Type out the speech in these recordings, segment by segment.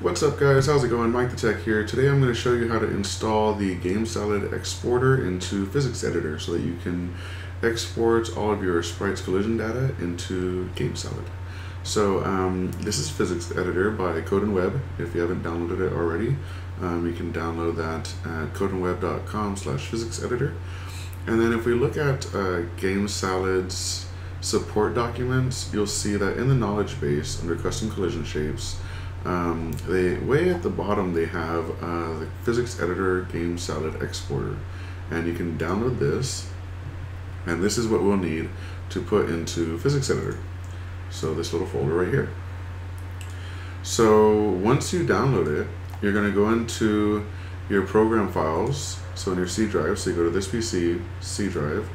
What's up guys, how's it going? MikeTheTech here. Today I'm going to show you how to install the GameSalad Exporter into PhysicsEditor so that you can export all of your sprites collision data into GameSalad. So this is PhysicsEditor by CodeandWeb. If you haven't downloaded it already, you can download that at codeandweb.com/PhysicsEditor. And then if we look at GameSalad's support documents, you'll see that in the knowledge base under custom collision shapes, way at the bottom they have the PhysicsEditor GameSalad Exporter, and you can download this, and this is what we'll need to put into PhysicsEditor. So this little folder right here. So once you download it, you're going to go into your program files, so in your C drive, so you go to this PC, C drive,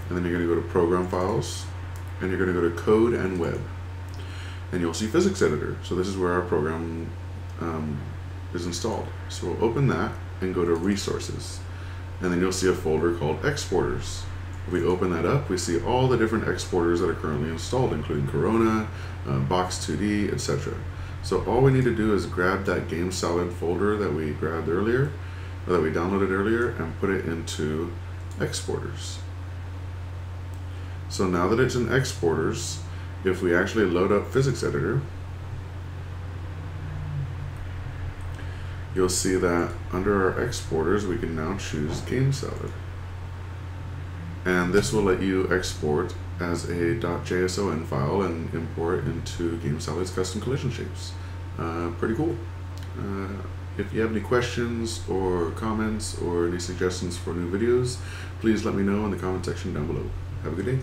and then you're going to go to program files, and you're going to go to Code and Web. And you'll see PhysicsEditor. So this is where our program is installed. So we'll open that and go to Resources. And then you'll see a folder called Exporters. If we open that up, we see all the different exporters that are currently installed, including Corona, Box2D, etc. So all we need to do is grab that GameSalad folder that we grabbed earlier, or that we downloaded earlier, and put it into Exporters. So now that it's in Exporters, if we actually load up PhysicsEditor, you'll see that under our exporters we can now choose GameSalad. And this will let you export as a .json file and import into GameSalad's custom collision shapes. Pretty cool. If you have any questions or comments or any suggestions for new videos, please let me know in the comment section down below. Have a good day.